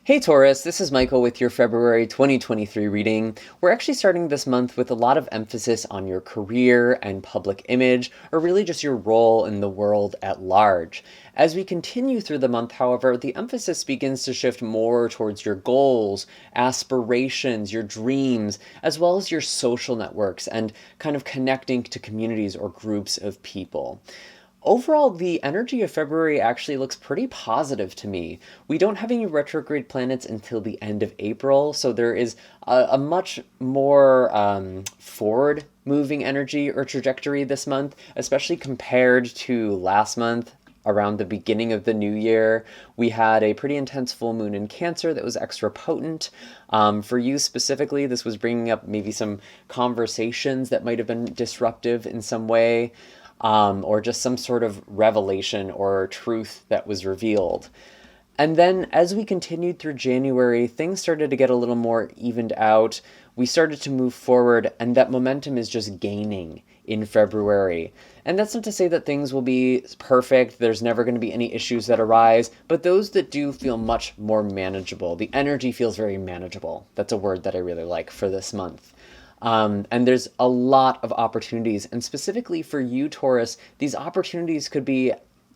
Hey Taurus, this is Michael with your February 2023 reading. We're actually starting this month with a lot of emphasis on your career and public image, or really just your role in the world at large. As we continue through the month, however, the emphasis begins to shift more towards your goals, aspirations, your dreams, as well as your social networks and kind of connecting to communities or groups of people. Overall, the energy of February actually looks pretty positive to me. We don't have any retrograde planets until the end of April, so there is a much more forward moving energy or trajectory this month, especially compared to last month. Around the beginning of the new year, we had a pretty intense full moon in Cancer that was extra potent. For you specifically, this was bringing up maybe some conversations that might have been disruptive in some way. Or just some sort of revelation or truth that was revealed. And then as we continued through January, things started to get a little more evened out. We started to move forward, and that momentum is just gaining in February. And that's not to say that things will be perfect. There's never going to be any issues that arise, but those that do feel much more manageable. The energy feels very manageable. That's a word that I really like for this month. And there's a lot of opportunities. And specifically for you, Taurus, these opportunities could be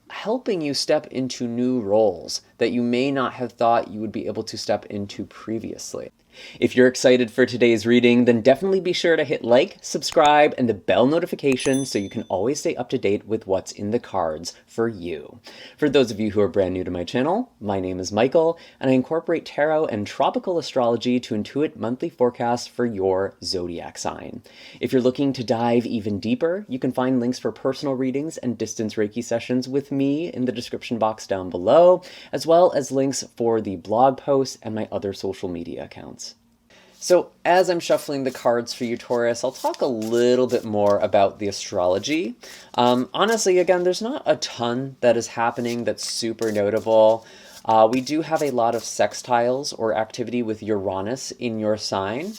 helping you step into new roles that you may not have thought you would be able to step into previously. If you're excited for today's reading, then definitely be sure to hit like, subscribe, and the bell notification so you can always stay up to date with what's in the cards for you. For those of you who are brand new to my channel, my name is Michael, and I incorporate tarot and tropical astrology to intuit monthly forecasts for your zodiac sign. If you're looking to dive even deeper, you can find links for personal readings and distance Reiki sessions with me in the description box down below, as well as links for the blog posts and my other social media accounts. So as I'm shuffling the cards for you, Taurus, I'll talk a little bit more about the astrology. Honestly, again, there's not a ton that is happening that's super notable. We do have a lot of sextiles or activity with Uranus in your sign.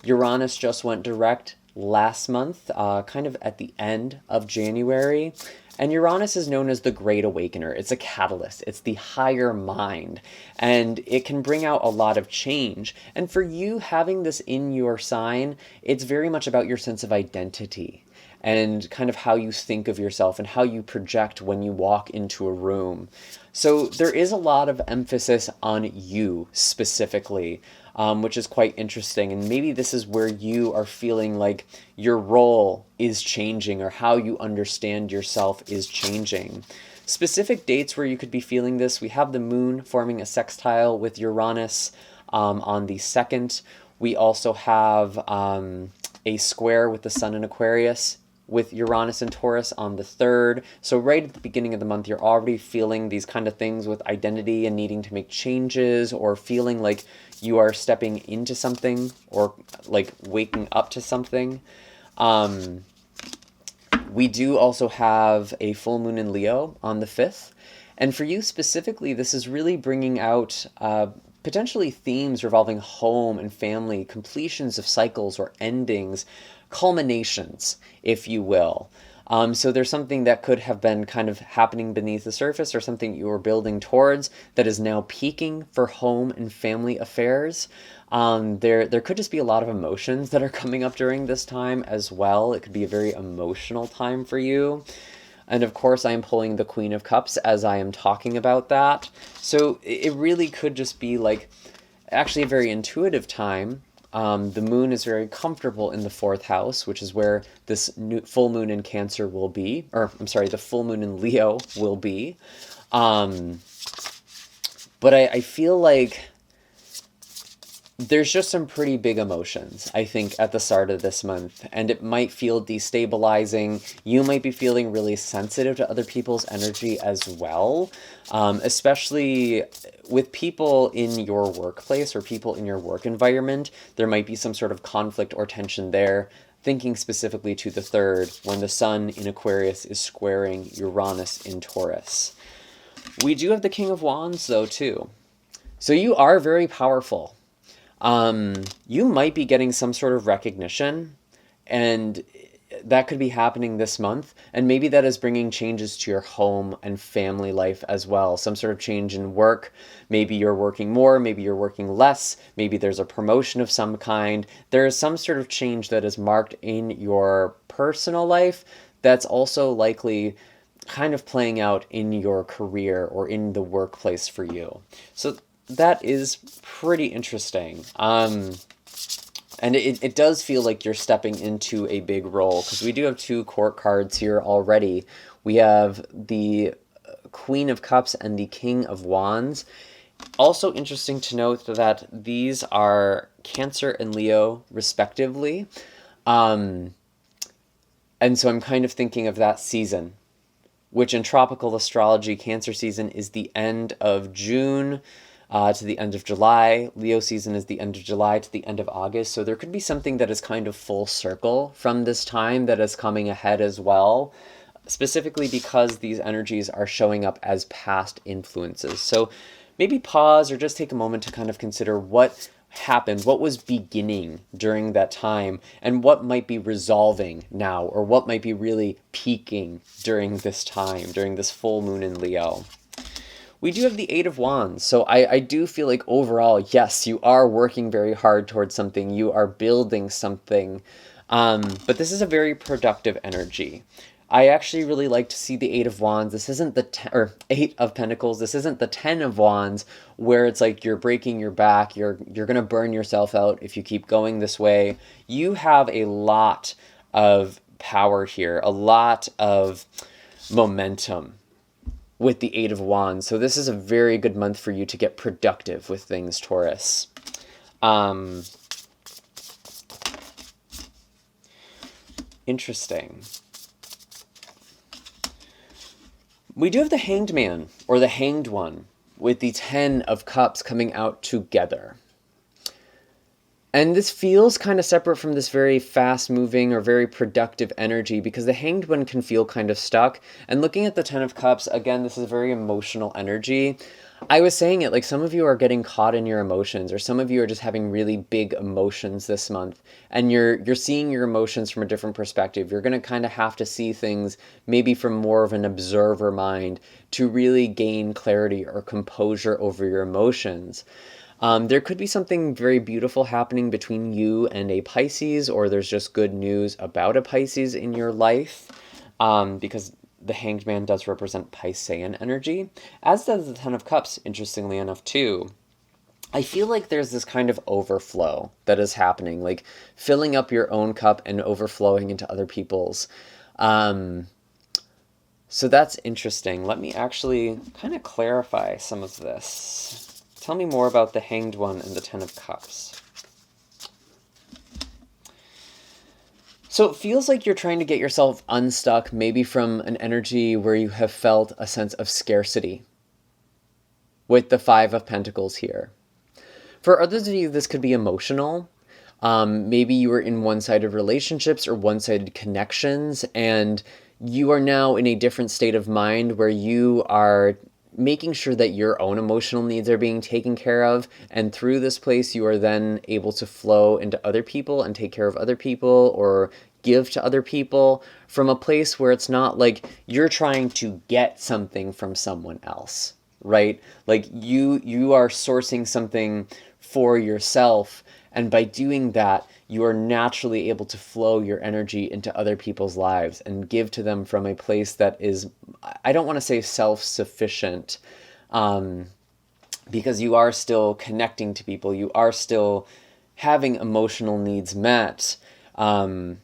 Uranus just went direct last month, kind of at the end of January. And Uranus is known as the Great Awakener. It's a catalyst. It's the higher mind. And it can bring out a lot of change. And for you having this in your sign, it's very much about your sense of identity and kind of how you think of yourself and how you project when you walk into a room. So there is a lot of emphasis on you specifically, which is quite interesting. And maybe this is where you are feeling like your role is changing or how you understand yourself is changing. Specific dates where you could be feeling this, we have the moon forming a sextile with Uranus on the 2nd. We also have a square with the sun in Aquarius with Uranus and Taurus on the 3rd. So right at the beginning of the month, you're already feeling these kind of things with identity and needing to make changes or feeling like you are stepping into something or like waking up to something. We do also have a full moon in Leo on the 5th. And for you specifically, this is really bringing out potentially themes revolving home and family, completions of cycles or endings, culminations, if you will. So there's something that could have been kind of happening beneath the surface or something you were building towards that is now peaking for home and family affairs. There could just be a lot of emotions that are coming up during this time as well. It could be a very emotional time for you. And of course, I am pulling the Queen of Cups as I am talking about that. So it really could just be like actually a very intuitive time. The moon is very comfortable in the 4th house, which is where this full moon in Cancer will be, or I'm sorry, the full moon in Leo will be. But I feel like there's just some pretty big emotions, I think, at the start of this month, and it might feel destabilizing. You might be feeling really sensitive to other people's energy as well, especially with people in your workplace or people in your work environment. There might be some sort of conflict or tension there, thinking specifically to the 3rd, when the sun in Aquarius is squaring Uranus in Taurus. We do have the King of Wands, though, too. So you are very powerful. You might be getting some sort of recognition, and that could be happening this month, and maybe that is bringing changes to your home and family life as well. Some sort of change in work. Maybe you're working more, maybe you're working less, maybe there's a promotion of some kind. There is some sort of change that is marked in your personal life that's also likely kind of playing out in your career or in the workplace for you. So that is pretty interesting. And it does feel like you're stepping into a big role, because we do have two court cards here already. We have the Queen of Cups and the King of Wands. Also interesting to note that these are Cancer and Leo, respectively. And so I'm kind of thinking of that season, which in tropical astrology, Cancer season is the end of June to the end of July. Leo season is the end of July to the end of August. So there could be something that is kind of full circle from this time that is coming ahead as well, specifically because these energies are showing up as past influences. So maybe pause or just take a moment to kind of consider what happened, what was beginning during that time, and what might be resolving now, or what might be really peaking during this time, during this full moon in Leo. We do have the Eight of Wands, so I do feel like overall, yes, you are working very hard towards something, you are building something, but this is a very productive energy. I actually really like to see the Eight of Wands. This isn't the Eight of Pentacles. This isn't the 10 of Wands, where it's like you're breaking your back, you're gonna burn yourself out if you keep going this way. You have a lot of power here, a lot of momentum with the Eight of Wands. So this is a very good month for you to get productive with things, Taurus. Interesting. We do have the Hanged Man, or the Hanged One, with the 10 of Cups coming out together. And this feels kind of separate from this very fast-moving or very productive energy, because the Hanged One can feel kind of stuck. And looking at the 10 of Cups, again, this is a very emotional energy. I was saying it, like some of you are getting caught in your emotions, or some of you are just having really big emotions this month, and you're seeing your emotions from a different perspective. You're going to kind of have to see things maybe from more of an observer mind to really gain clarity or composure over your emotions. There could be something very beautiful happening between you and a Pisces, or there's just good news about a Pisces in your life, because the Hanged Man does represent Piscean energy, as does the Ten of Cups, interestingly enough, too. I feel like there's this kind of overflow that is happening, like filling up your own cup and overflowing into other people's. So that's interesting. Let me actually kind of clarify some of this. Tell me more about the Hanged One and the Ten of Cups. So it feels like you're trying to get yourself unstuck, maybe from an energy where you have felt a sense of scarcity, with the Five of Pentacles here. For others of you, this could be emotional. Maybe you were in one-sided relationships or one-sided connections, and you are now in a different state of mind where you are making sure that your own emotional needs are being taken care of, and through this place you are then able to flow into other people and take care of other people or give to other people from a place where it's not like you're trying to get something from someone else, right? Like you are sourcing something for yourself, and by doing that you are naturally able to flow your energy into other people's lives and give to them from a place that is, I don't want to say self-sufficient, because you are still connecting to people, you are still having emotional needs met, but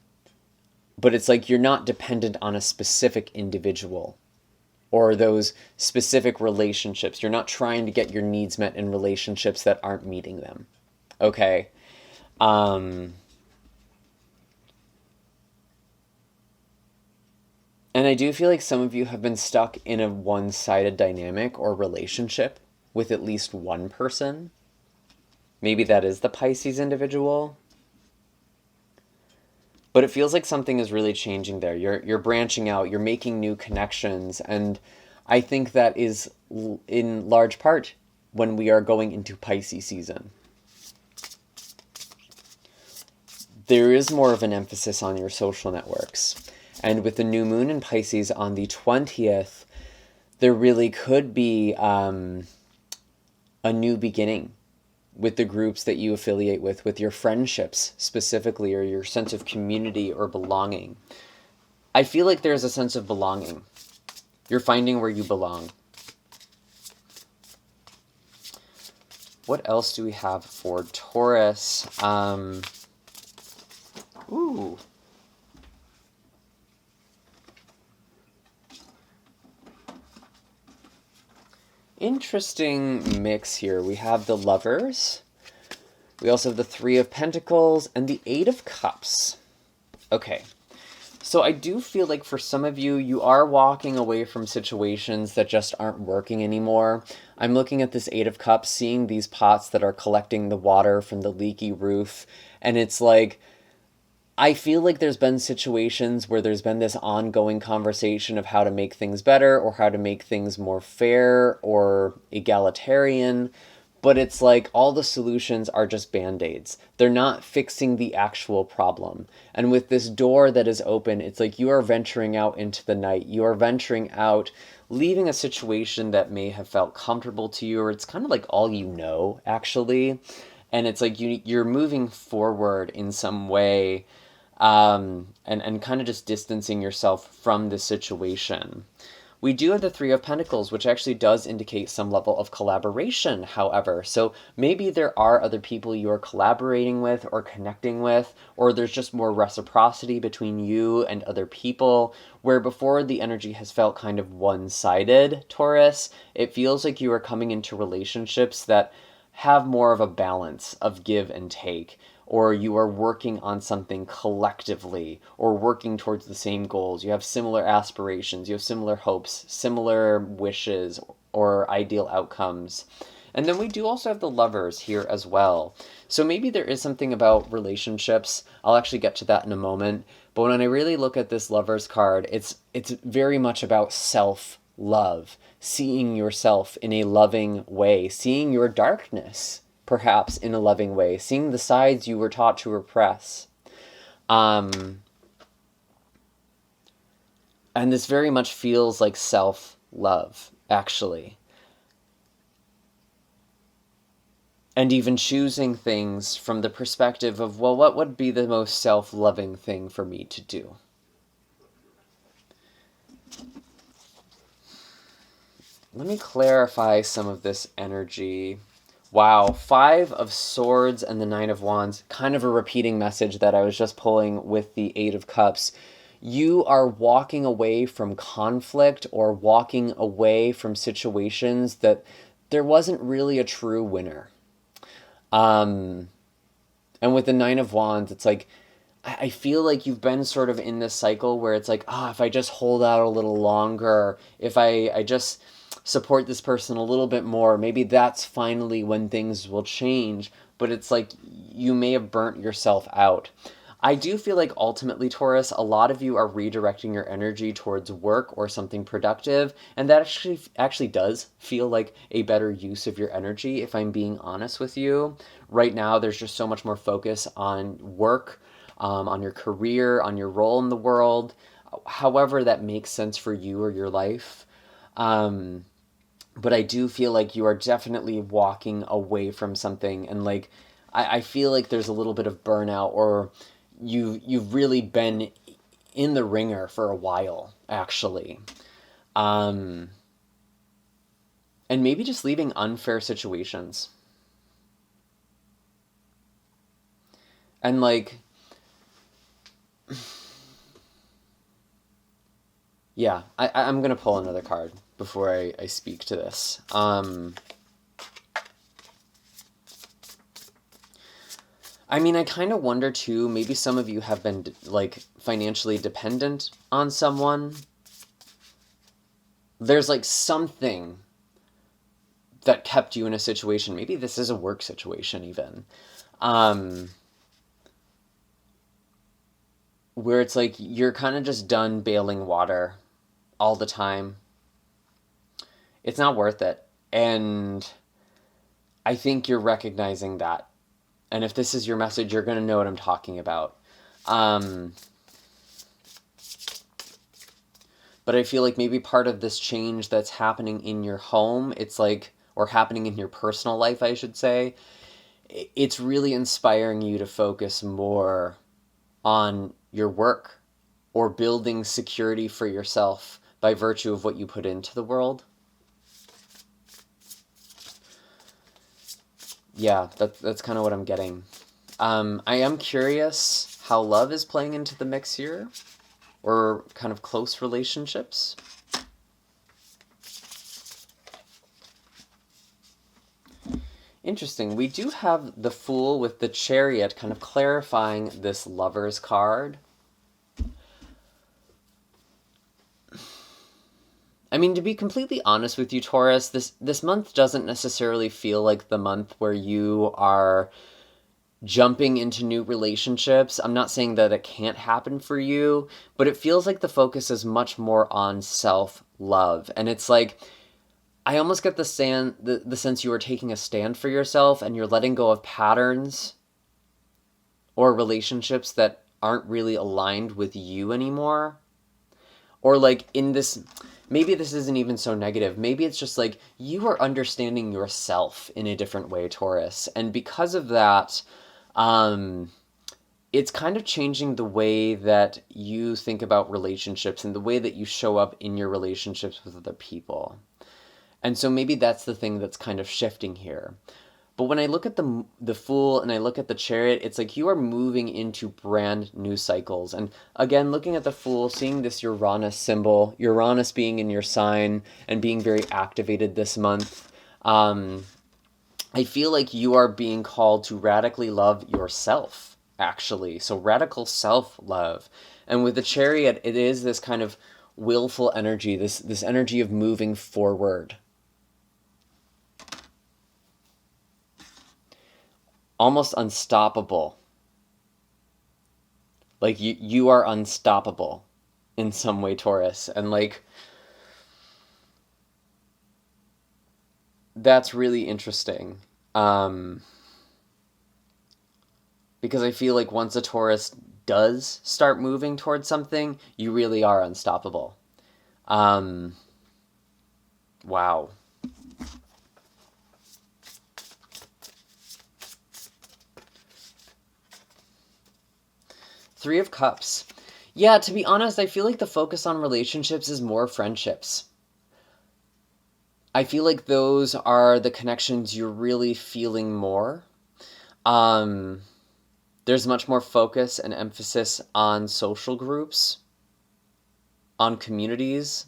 it's like you're not dependent on a specific individual or those specific relationships. You're not trying to get your needs met in relationships that aren't meeting them. Okay? And I do feel like some of you have been stuck in a one-sided dynamic or relationship with at least one person. Maybe that is the Pisces individual. But it feels like something is really changing there. You're branching out, you're making new connections, and I think that is in large part when we are going into Pisces season. there is more of an emphasis on your social networks. And with the new moon in Pisces on the 20th, there really could be a new beginning with the groups that you affiliate with your friendships specifically, or your sense of community or belonging. I feel like there's a sense of belonging. You're finding where you belong. What else do we have for Taurus? Ooh. Interesting mix here. We have the Lovers. We also have the Three of Pentacles and the Eight of Cups. Okay. So I do feel like for some of you, you are walking away from situations that just aren't working anymore. I'm looking at this Eight of Cups, seeing these pots that are collecting the water from the leaky roof. And it's like, I feel like there's been situations where there's been this ongoing conversation of how to make things better or how to make things more fair or egalitarian. But it's like all the solutions are just band-aids. They're not fixing the actual problem. And with this door that is open, it's like you are venturing out into the night. You are venturing out, leaving a situation that may have felt comfortable to you, or it's kind of like all you know, actually. And it's like you're moving forward in some way, and kind of just distancing yourself from the situation. We do have the Three of Pentacles, which actually does indicate some level of collaboration, however. So maybe there are other people you are collaborating with or connecting with, or there's just more reciprocity between you and other people, where before the energy has felt kind of one-sided, Taurus. It feels like you are coming into relationships that have more of a balance of give and take, or you are working on something collectively, or working towards the same goals. You have similar aspirations, you have similar hopes, similar wishes, or ideal outcomes. And then we do also have the Lovers here as well. So maybe there is something about relationships. I'll actually get to that in a moment. But when I really look at this Lovers card, it's very much about self-love, seeing yourself in a loving way, seeing your darkness perhaps in a loving way, seeing the sides you were taught to repress. And this very much feels like self-love, actually. And even choosing things from the perspective of, well, what would be the most self-loving thing for me to do? Let me clarify some of this energy. Wow, Five of Swords and the Nine of Wands, kind of a repeating message that I was just pulling with the Eight of Cups. You are walking away from conflict or walking away from situations that there wasn't really a true winner. And with the Nine of Wands, it's like, I feel like you've been sort of in this cycle where it's like, if I just hold out a little longer, if I just support this person a little bit more, maybe that's finally when things will change. But it's like you may have burnt yourself out. I do feel like ultimately, Taurus, a lot of you are redirecting your energy towards work or something productive, and that actually does feel like a better use of your energy, if I'm being honest with you. Right now, there's just so much more focus on work, on your career, on your role in the world, however that makes sense for you or your life. But I do feel like you are definitely walking away from something, and like I feel like there's a little bit of burnout, or you've really been in the ringer for a while, actually. And maybe just leaving unfair situations. And like, yeah, I'm going to pull another card before I speak to this. I mean, I kind of wonder too, maybe some of you have been like financially dependent on someone. There's like something that kept you in a situation. Maybe this is a work situation even. Where it's like you're kind of just done bailing water all the time. It's not worth it. And I think you're recognizing that. And if this is your message, you're going to know what I'm talking about. Um, but I feel like maybe part of this change that's happening in your home, it's like, or happening in your personal life, I should say, it's really inspiring you to focus more on your work or building security for yourself by virtue of what you put into the world. Yeah, that's kind of what I'm getting. I am curious how love is playing into the mix here, or kind of close relationships. Interesting. We do have the Fool with the Chariot kind of clarifying this Lover's card. I mean, to be completely honest with you, Taurus, this month doesn't necessarily feel like the month where you are jumping into new relationships. I'm not saying that it can't happen for you, but it feels like the focus is much more on self-love. And it's like, I almost get the sense you are taking a stand for yourself and you're letting go of patterns or relationships that aren't really aligned with you anymore. Or like in this, maybe this isn't even so negative. Maybe it's just like you are understanding yourself in a different way, Taurus. And because of that, it's kind of changing the way that you think about relationships and the way that you show up in your relationships with other people. And so maybe that's the thing that's kind of shifting here. But when I look at the Fool and I look at the Chariot, it's like you are moving into brand new cycles. And again, looking at the Fool, seeing this Uranus symbol, Uranus being in your sign and being very activated this month, I feel like you are being called to radically love yourself, actually. So radical self-love. And with the Chariot, it is this kind of willful energy, this energy of moving forward. Almost unstoppable. Like you are unstoppable in some way, Taurus. And like, that's really interesting. Because I feel like once a Taurus does start moving towards something, you really are unstoppable. Wow. Three of Cups. Yeah, to be honest, I feel like the focus on relationships is more friendships. I feel like those are the connections you're really feeling more. There's much more focus and emphasis on social groups, on communities,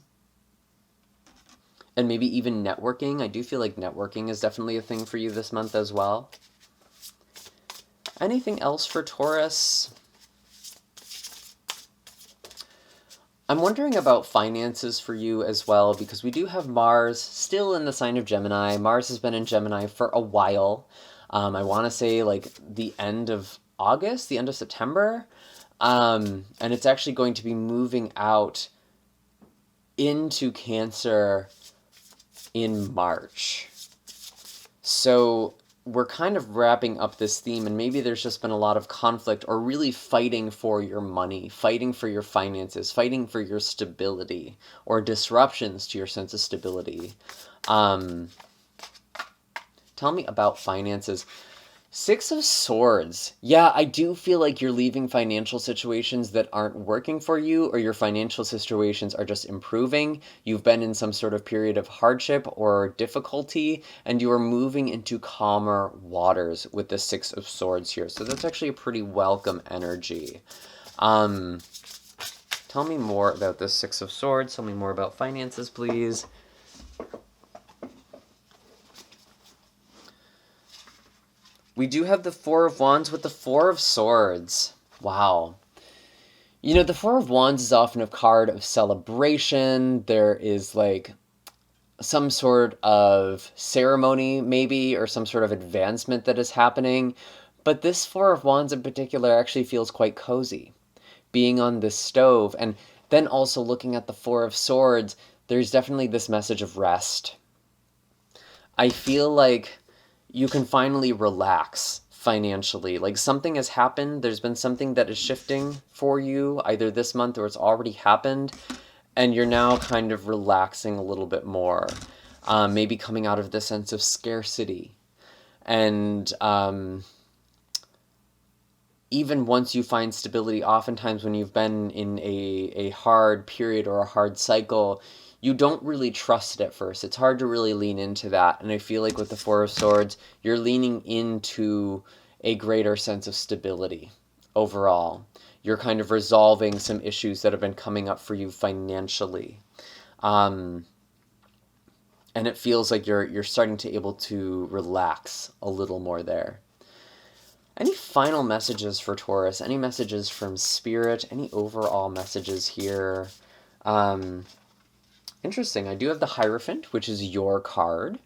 and maybe even networking. I do feel like networking is definitely a thing for you this month as well. Anything else for Taurus? I'm wondering about finances for you as well, because we do have Mars still in the sign of Gemini. Mars has been in Gemini for a while. I want to say like the end of August, the end of September. And it's actually going to be moving out into Cancer in March. So we're kind of wrapping up this theme, and maybe there's just been a lot of conflict or really fighting for your money, fighting for your finances, fighting for your stability, or disruptions to your sense of stability. Tell me about finances. Six of Swords. Yeah, I do feel like you're leaving financial situations that aren't working for you, or your financial situations are just improving. You've been in some sort of period of hardship or difficulty, and you are moving into calmer waters with the Six of Swords here. So that's actually a pretty welcome energy. Tell me more about this Six of Swords. Tell me more about finances, please. We do have the Four of Wands with the Four of Swords. Wow. You know, the Four of Wands is often a card of celebration. There is like some sort of ceremony maybe, or some sort of advancement that is happening. But this Four of Wands in particular actually feels quite cozy. Being on this stove, and then also looking at the Four of Swords, there's definitely this message of rest. I feel like you can finally relax financially. Like something has happened, there's been something that is shifting for you either this month or it's already happened, and you're now kind of relaxing a little bit more. Maybe coming out of the sense of scarcity. And even once you find stability, oftentimes when you've been in a hard period or a hard cycle, you don't really trust it at first. It's hard to really lean into that. And I feel like with the Four of Swords, you're leaning into a greater sense of stability overall. You're kind of resolving some issues that have been coming up for you financially. And it feels like you're starting to able to relax a little more there. Any final messages for Taurus? Any messages from Spirit? Any overall messages here? Interesting. I do have the Hierophant, which is your card.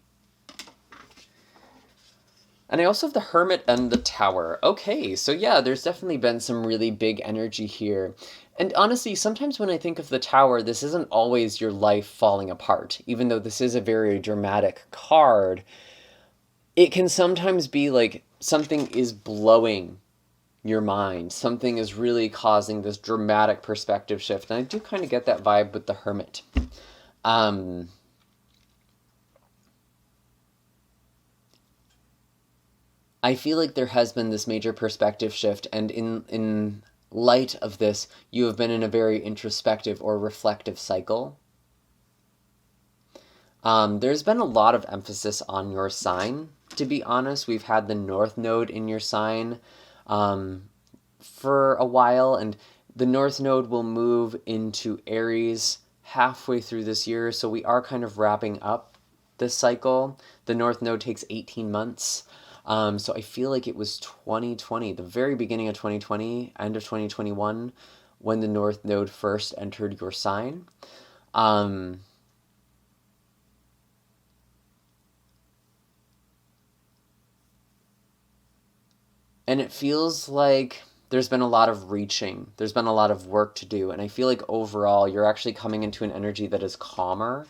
And I also have the Hermit and the Tower. Okay, so yeah, there's definitely been some really big energy here. And honestly, sometimes when I think of the Tower, this isn't always your life falling apart. Even though this is a very dramatic card, it can sometimes be like something is blowing your mind. Something is really causing this dramatic perspective shift. And I do kind of get that vibe with the Hermit. I feel like there has been this major perspective shift, and in light of this, you have been in a very introspective or reflective cycle. There's been a lot of emphasis on your sign, to be honest. We've had the North Node in your sign for a while, and the North Node will move into Aries halfway through this year, so we are kind of wrapping up this cycle. The North Node takes 18 months. So I feel like it was 2020, the very beginning of 2020, end of 2021, when the North Node first entered your sign. And it feels like there's been a lot of reaching. There's been a lot of work to do. And I feel like overall, you're actually coming into an energy that is calmer.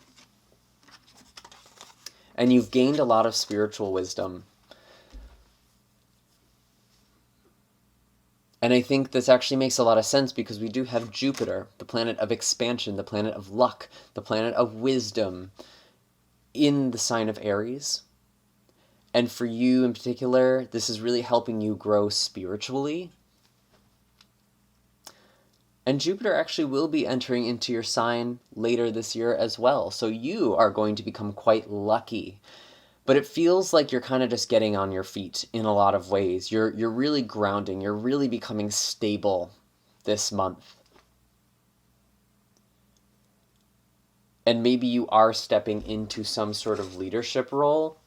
And you've gained a lot of spiritual wisdom. And I think this actually makes a lot of sense because we do have Jupiter, the planet of expansion, the planet of luck, the planet of wisdom, in the sign of Aries. And for you in particular, this is really helping you grow spiritually. And Jupiter actually will be entering into your sign later this year as well. So you are going to become quite lucky. But it feels like you're kind of just getting on your feet in a lot of ways. You're really grounding. You're really becoming stable this month. And maybe you are stepping into some sort of leadership role.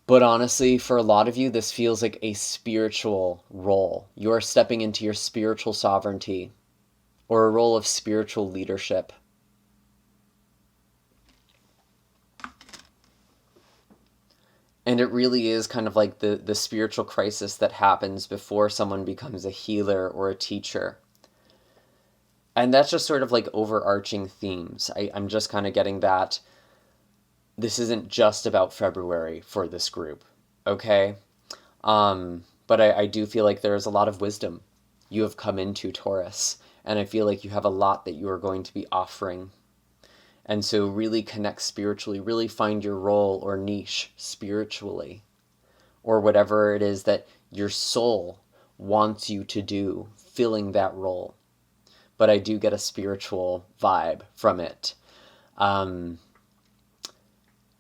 But honestly, for a lot of you, this feels like a spiritual role. You're stepping into your spiritual sovereignty or a role of spiritual leadership. And it really is kind of like the spiritual crisis that happens before someone becomes a healer or a teacher. And that's just sort of like overarching themes. I'm just kind of getting that this isn't just about February for this group, okay? But I do feel like there is a lot of wisdom you have come into, Taurus. And I feel like you have a lot that you are going to be offering. And so really connect spiritually, really find your role or niche spiritually, or whatever it is that your soul wants you to do, filling that role. But I do get a spiritual vibe from it.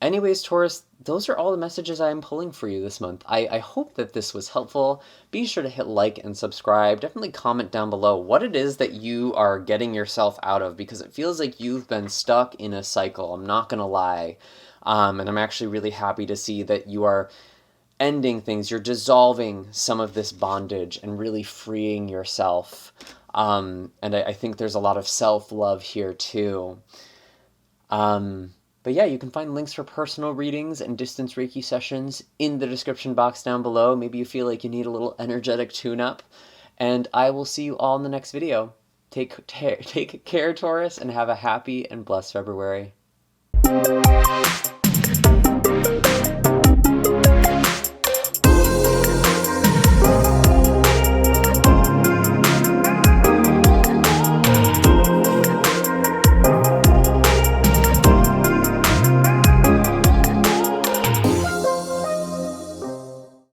Anyways, Taurus, those are all the messages I am pulling for you this month. I hope that this was helpful. Be sure to hit like and subscribe. Definitely comment down below what it is that you are getting yourself out of, because it feels like you've been stuck in a cycle. I'm not going to lie. And I'm actually really happy to see that you are ending things. You're dissolving some of this bondage and really freeing yourself. And I think there's a lot of self-love here too. But yeah, you can find links for personal readings and distance Reiki sessions in the description box down below. Maybe you feel like you need a little energetic tune-up. And I will see you all in the next video. Take care, Taurus, and have a happy and blessed February.